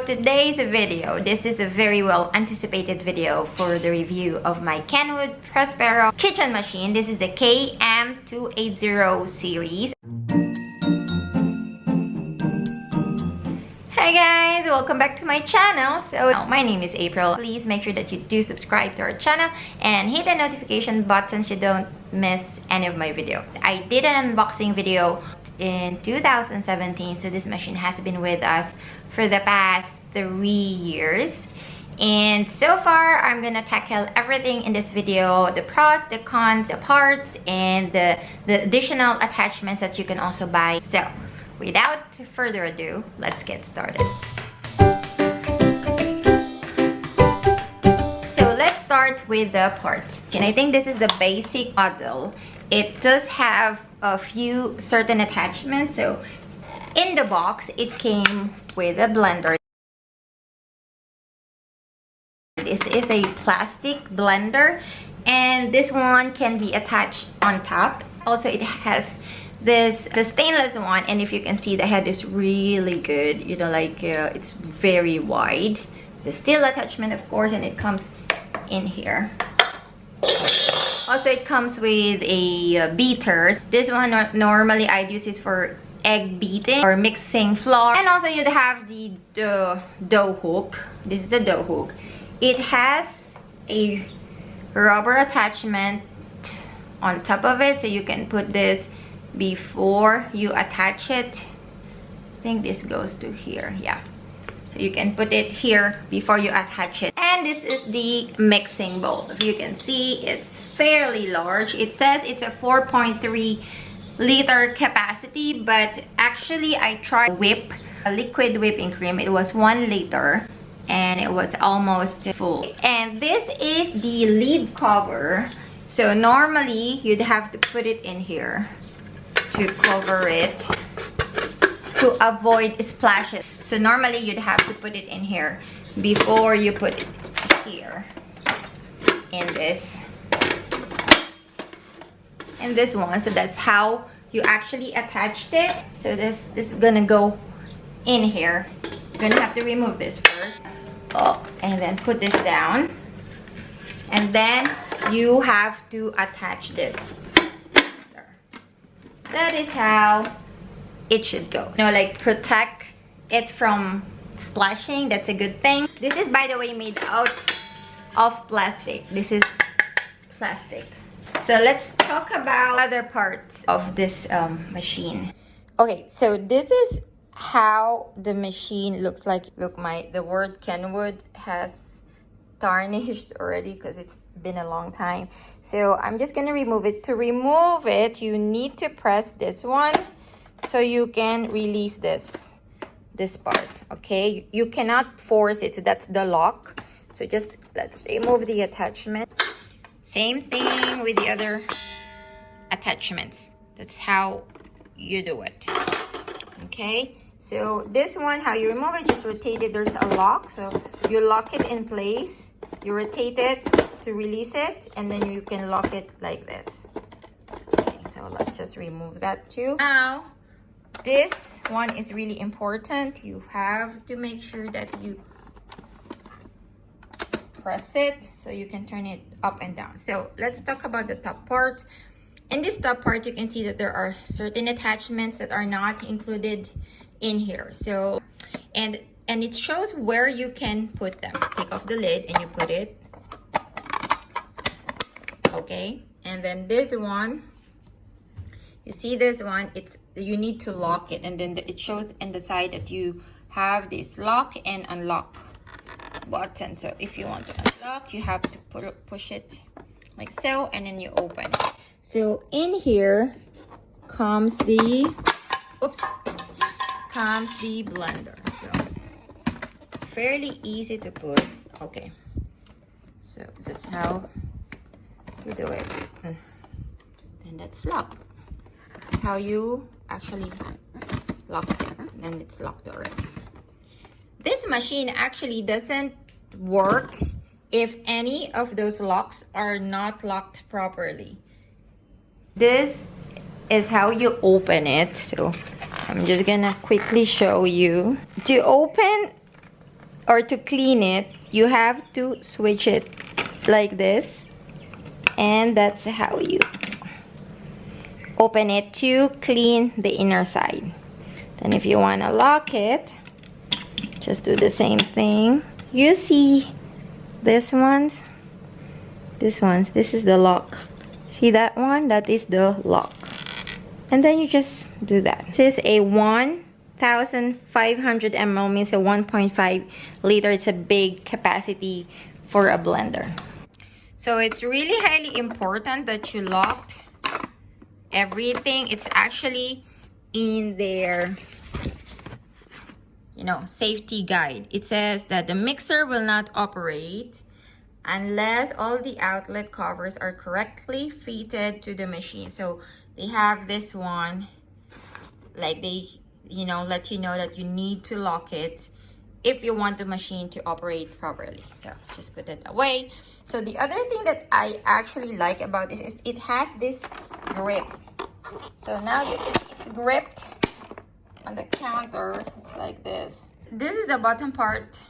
today's video, this is a very well anticipated video for the review of my Kenwood Prospero kitchen machine. This is the KM280 series. Hi guys, welcome back to my channel. So my name is April. Please make sure that you do subscribe to our channel and hit the notification button so you don't miss any of my videos. I did an unboxing video in 2017, so this machine has been with us for the past 3 years, and so far I'm gonna tackle everything in this video: the pros, the cons, the parts, and the additional attachments that you can also buy. So without further ado, let's get started. So let's start with the parts, and I think this is the basic model. It does have a few certain attachments. So in the box, it came with a blender. This is a plastic blender, and this one can be attached on top. Also, it has the stainless one, and if you can see, the head is really good, you know, like it's very wide. The steel attachment, of course, and it comes in here. Also, it comes with a beater. This one normally I'd use it for egg beating or mixing flour. And also you'd have the dough hook. This is the dough hook. It has a rubber attachment on top of it, so you can put this before you attach it. I think this goes to here, yeah. So you can put it here before you attach it. And this is the mixing bowl. If you can see, it's fairly large. It says it's a 4.3 liter capacity, but actually I tried a liquid whipping cream. It was 1 liter and it was almost full. And this is the lid cover. So normally you'd have to put it in here to cover it to avoid splashes. So normally you'd have to put it in here before you put it here in this one. So that's how you actually attached it. So this is gonna go in here. You're gonna have to remove this first. Oh, and then put this down, and then you have to attach this. That is how it should go. You know, like protect it from splashing. That's a good thing. This is, by the way, made out of plastic. This is plastic. So let's talk about other parts of this machine. Okay, so this is how the machine looks like. Look, the word Kenwood has tarnished already because it's been a long time. So I'm just gonna remove it. To remove it, you need to press this one so you can release this part. Okay, you cannot force it. So that's the lock. So just let's remove the attachment. Same thing with the other attachments. That's how you do it. Okay, so this one, how you remove it, just rotate it. There's a lock, so you lock it in place. You rotate it to release it, and then you can lock it like this. Okay, so let's just remove that too. Now, this one is really important. You have to make sure that you press it so you can turn it up and down. So let's talk about the top part. In this top part, you can see that there are certain attachments that are not included in here. So and it shows where you can put them. Take off the lid and you put it. Okay, and then this one, you see this one, you need to lock it, and then it shows in the side that you have this lock and unlock button. So if you want to unlock, you have to push it like so, and then you open it. So in here comes the blender. So it's fairly easy to put. Okay, so that's how you do it. Then that's locked. That's how you actually lock it, and it's locked already. This machine actually doesn't work if any of those locks are not locked properly. This is how you open it. So I'm just gonna quickly show you. To open or to clean it, you have to switch it like this, and that's how you open it to clean the inner side. Then if you want to lock it, just do the same thing. You see this is the lock. See that one? That is the lock. And then you just do that. This is a 1,500 ml, means a 1.5 liter. It's a big capacity for a blender. So it's really highly important that you locked everything. It's actually in their, you know, safety guide. It says that the mixer will not operate unless all the outlet covers are correctly fitted to the machine. So they have this one, like they, you know, let you know that you need to lock it if you want the machine to operate properly. So just put it away. So the other thing that I actually like about this is it has this grip. So now it's gripped on the counter. It's like this. This is the bottom part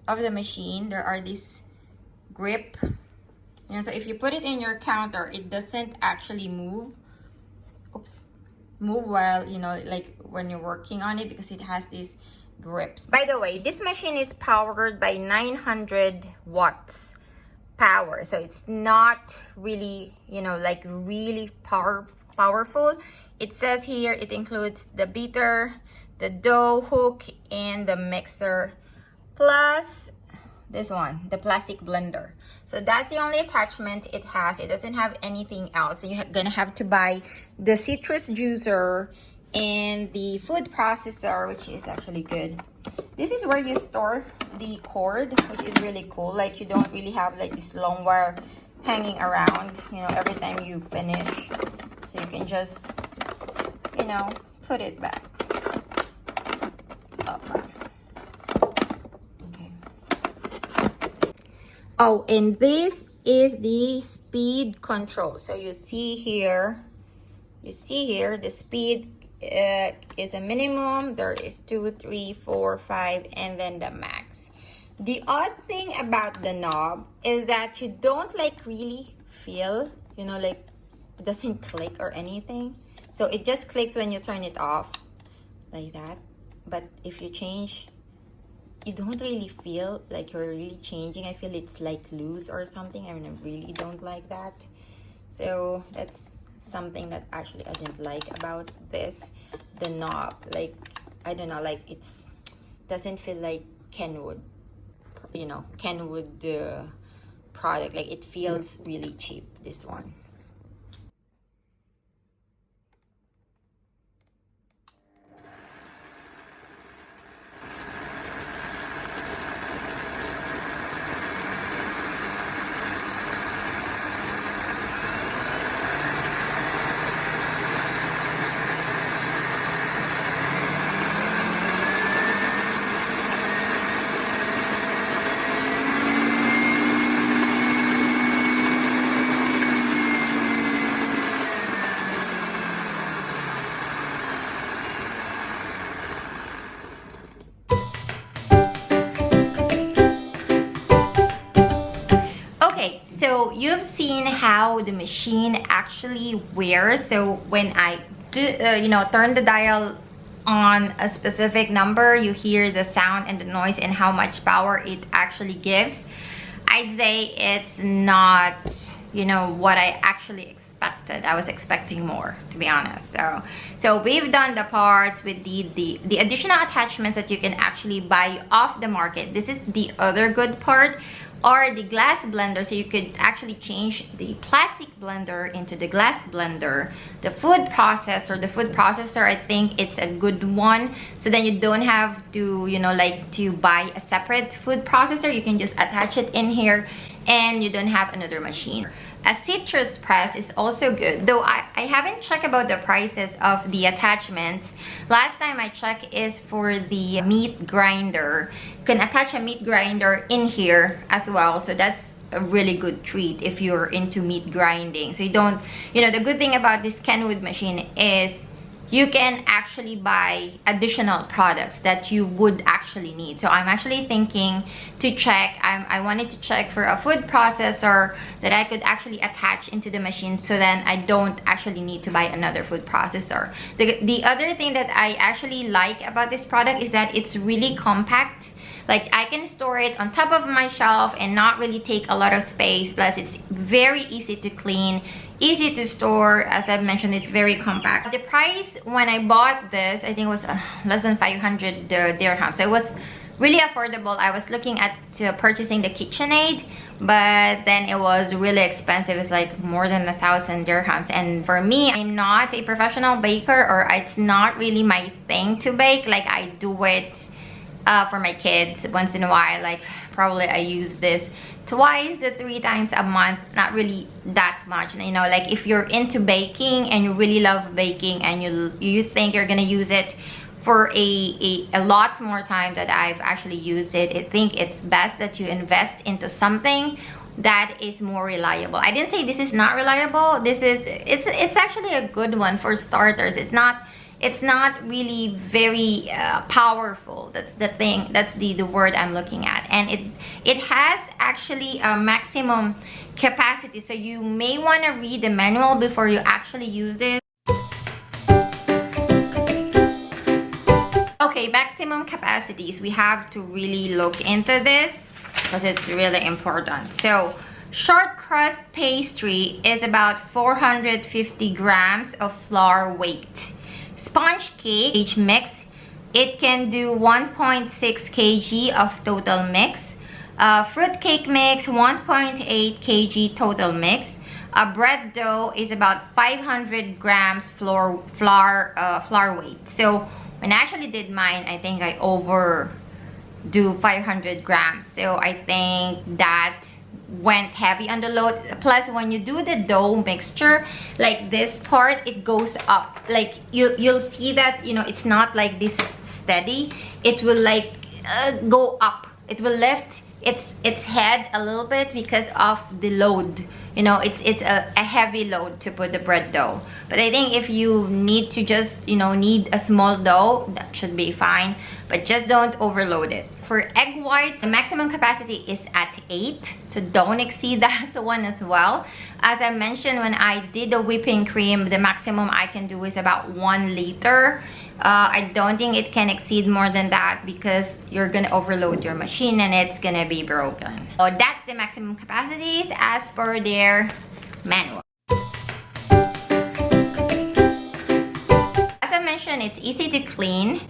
of the machine. There are these grip, you know, so if you put it in your counter, it doesn't actually move. Move while, you know, like when you're working on it, because it has these grips. By the way, this machine is powered by 900 watts power, so it's not really, you know, like really powerful. It says here it includes the beater, the dough hook, and the mixer, plus this one, the plastic blender. So that's the only attachment it has. It doesn't have anything else. So you're gonna have to buy the citrus juicer and the food processor, which is actually good. This is where you store the cord, which is really cool. Like you don't really have like this long wire hanging around, you know, every time you finish. So you can just, you know, put it back. Oh, and this is the speed control. So you see here, the speed is a minimum. There is 2, 3, 4, 5, and then the max. The odd thing about the knob is that you don't like really feel, you know, like it doesn't click or anything. So it just clicks when you turn it off like that. But if you change, you don't really feel like you're really changing. I feel it's like loose or something, and I really don't like that. So that's something that actually I didn't like about this. The knob, like, I don't know, like it's doesn't feel like Kenwood, you know, Kenwood product. Like it feels really cheap, this one. So you've seen how the machine actually wears. So when I do, you know, turn the dial on a specific number, you hear the sound and the noise and how much power it actually gives. I'd say it's not, you know, what I actually expected. I was expecting more, to be honest. So we've done the parts with the additional attachments that you can actually buy off the market. This is the other good part, or the glass blender. So you could actually change the plastic blender into the glass blender. The food processor, I think it's a good one. So then you don't have to, you know, like to buy a separate food processor. You can just attach it in here and you don't have another machine. A citrus press is also good, though I haven't checked about the prices of the attachments. Last time I checked is for the meat grinder. You can attach a meat grinder in here as well, so that's a really good treat if you're into meat grinding. So you don't, you know, the good thing about this Kenwood machine is you can actually buy additional products that you would actually need. So I'm actually thinking to check, I wanted to check for a food processor that I could actually attach into the machine, so then I don't actually need to buy another food processor. The other thing that I actually like about this product is that it's really compact. Like, I can store it on top of my shelf and not really take a lot of space. Plus, it's very easy to clean, easy to store. As I've mentioned, it's very compact. The price when I bought this, I think it was less than 500 dirhams. So it was really affordable. I was looking at purchasing the KitchenAid, but then it was really expensive. It's like more than 1,000 dirhams. And for me, I'm not a professional baker, or it's not really my thing to bake. Like, I do it for my kids once in a while. Like, probably I use this twice to 3 times a month, not really that much. You know, like, if you're into baking and you really love baking and you think you're gonna use it for a lot more time that I've actually used it, I think it's best that you invest into something that is more reliable. I didn't say this is not reliable. It's actually a good one for starters. It's not really very powerful. That's the thing. That's the word I'm looking at. And it has actually a maximum capacity. So you may want to read the manual before you actually use this. Okay, maximum capacities. We have to really look into this because it's really important. So, short crust pastry is about 450 grams of flour weight. Sponge cake mix, it can do 1.6 kg of total mix. Fruit cake mix, 1.8 kg total mix. Bread dough is about 500 grams flour weight. So when I actually did mine, I think I overdo 500 grams. So I think that went heavy on the load. Plus, when you do the dough mixture, like this part, it goes up. Like, you'll see that, you know, it's not like this steady. It will like go up. It will lift its head a little bit because of the load. You know, it's a heavy load to put the bread dough. But I think if you need to just, you know, need a small dough, that should be fine. But just don't overload it. For egg whites, the maximum capacity is at 8. So don't exceed that one as well. As I mentioned, when I did the whipping cream, the maximum I can do is about 1 liter. I don't think it can exceed more than that because you're gonna overload your machine and it's gonna be broken. So that's the maximum capacities as per their manual. As I mentioned, it's easy to clean.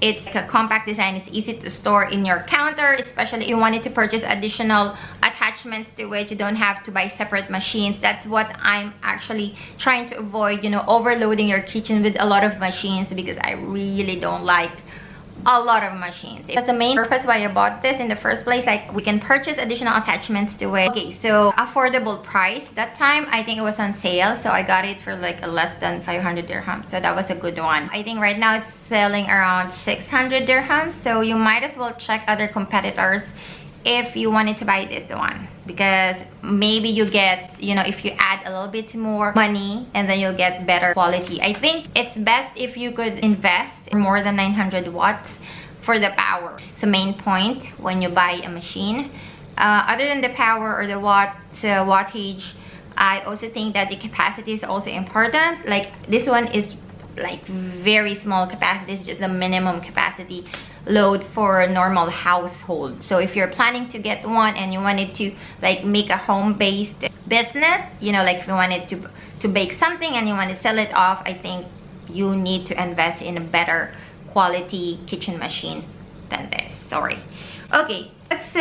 It's a compact design. It's easy to store in your counter, especially if you wanted to purchase additional attachments to it. You don't have to buy separate machines. That's what I'm actually trying to avoid, you know, overloading your kitchen with a lot of machines, because I really don't like a lot of machines. That's the main purpose why I bought this in the first place. Like, we can purchase additional attachments to it. Okay, so affordable price. That time I think it was on sale, so I got it for like less than 500 dirhams. So that was a good one. I think right now it's selling around 600 dirhams. So you might as well check other competitors if you wanted to buy this one, because maybe you get, you know, if you add a little bit more money, and then you'll get better quality. I think it's best if you could invest more than 900 watts for the power. It's the main point when you buy a machine. Other than the power or the wattage, I also think that the capacity is also important. Like, this one is like very small capacity. It's just the minimum capacity load for a normal household. So if you're planning to get one and you wanted to like make a home-based business, you know, like if you wanted to bake something and you want to sell it off, I think you need to invest in a better quality kitchen machine than this. Sorry. Okay, let's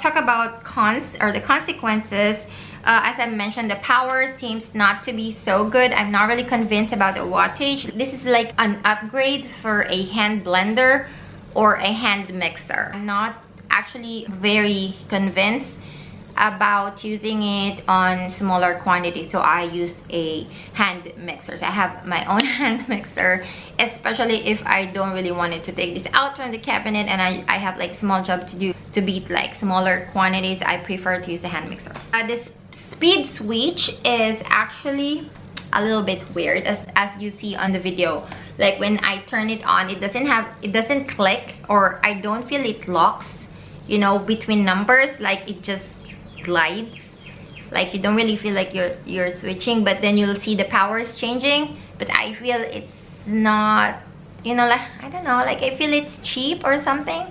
talk about cons or the consequences. As I mentioned, the power seems not to be so good. I'm not really convinced about the wattage. This is like an upgrade for a hand blender or a hand mixer. I'm not actually very convinced about using it on smaller quantities, so I used a hand mixer. So I have my own hand mixer, especially if I don't really want it to take this out from the cabinet and I have like small job to do to beat like smaller quantities. I prefer to use the hand mixer. This speed switch is actually a little bit weird, as you see on the video. Like when I turn it on, it doesn't click, or I don't feel it locks, you know, between numbers. Like it just glides. Like you don't really feel like you're switching, but then you'll see the power is changing. But I feel it's not, you know, like I don't know, like I feel it's cheap or something.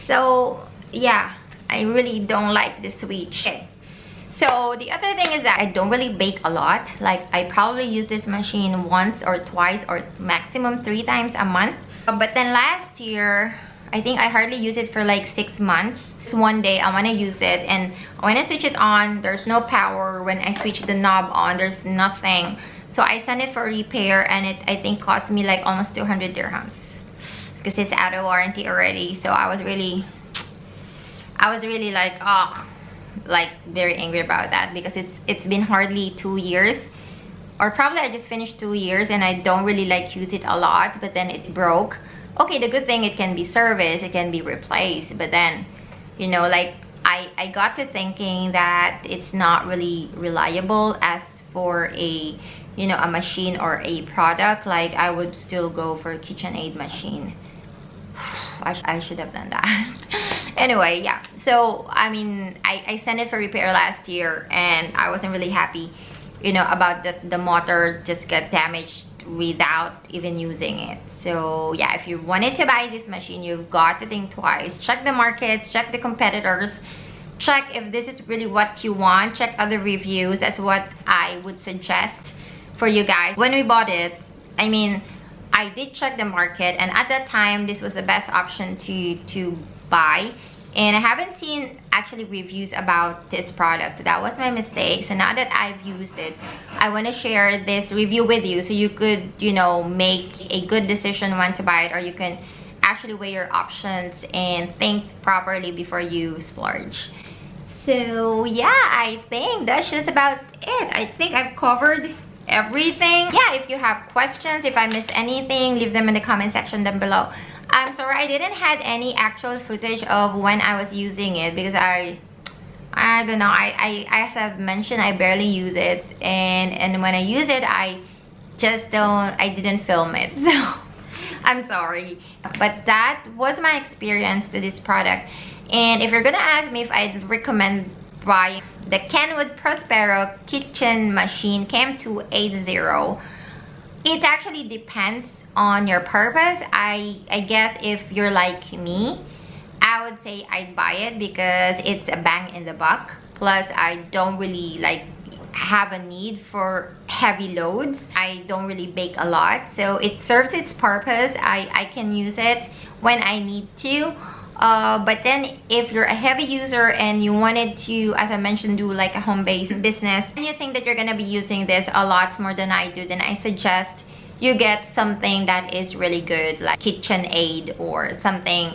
So yeah, I really don't like the switch. Okay. So the other thing is that I don't really bake a lot. Like I probably use this machine once or twice or maximum 3 times a month. But then last year, I think I hardly use it for like 6 months. So one day I want to use it, and when I switch it on, there's no power. When I switch the knob on, there's nothing. So I sent it for repair, and it I think cost me like almost 200 dirhams because it's out of warranty already. So I was really like, oh, like very angry about that, because it's been hardly 2 years, or probably I just finished 2 years, and I don't really like use it a lot. But then it broke. Okay, the good thing, it can be serviced, it can be replaced, but then, you know, like I got to thinking that it's not really reliable as for a, you know, a machine or a product. Like I would still go for a KitchenAid machine. I should have done that. Anyway, yeah, so I mean, I sent it for repair last year, and I wasn't really happy, you know, about the motor just got damaged without even using it. So yeah, if you wanted to buy this machine, you've got to think twice. Check the markets, check the competitors, check if this is really what you want, check other reviews. That's what I would suggest for you guys. When we bought it, I mean, I did check the market, and at that time this was the best option to buy, and I haven't seen actually reviews about this product, so that was my mistake. So now that I've used it, I want to share this review with you so you could, you know, make a good decision when to buy it, or you can actually weigh your options and think properly before you splurge. So yeah, I think that's just about it. I think I've covered everything. Yeah, if you have questions, if I missed anything, leave them in the comment section down below. I'm sorry I didn't have any actual footage of when I was using it, because I don't know, I as I've mentioned, I barely use it, and when I use it, I didn't film it. So I'm sorry, but that was my experience to this product. And if you're gonna ask me if I'd recommend buying the Kenwood Prospero Kitchen Machine Km280, it actually depends on your purpose. I guess if you're like me, I would say I'd buy it because it's a bang in the buck. Plus I don't really like have a need for heavy loads. I don't really bake a lot, so it serves its purpose. I can use it when I need to. But then if you're a heavy user and you wanted to, as I mentioned, do like a home-based business, and you think that you're gonna be using this a lot more than I do, then I suggest you get something that is really good, like KitchenAid or something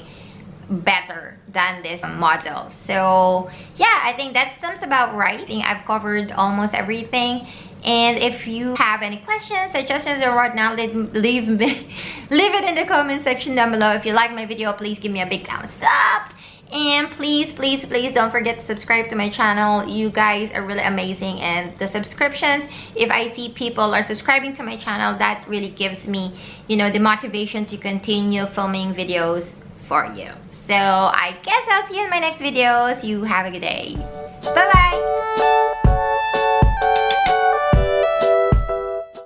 better than this model. So yeah, I think that sums about right. I think I've covered almost everything. And if you have any questions, suggestions, or whatnot, leave it in the comment section down below. If you like my video, please give me a big thumbs up. And please don't forget to subscribe to my channel. You guys are really amazing, and the subscriptions, if I see people are subscribing to my channel, that really gives me, you know, the motivation to continue filming videos for you. So I guess I'll see you in my next videos. You have a good day. Bye bye.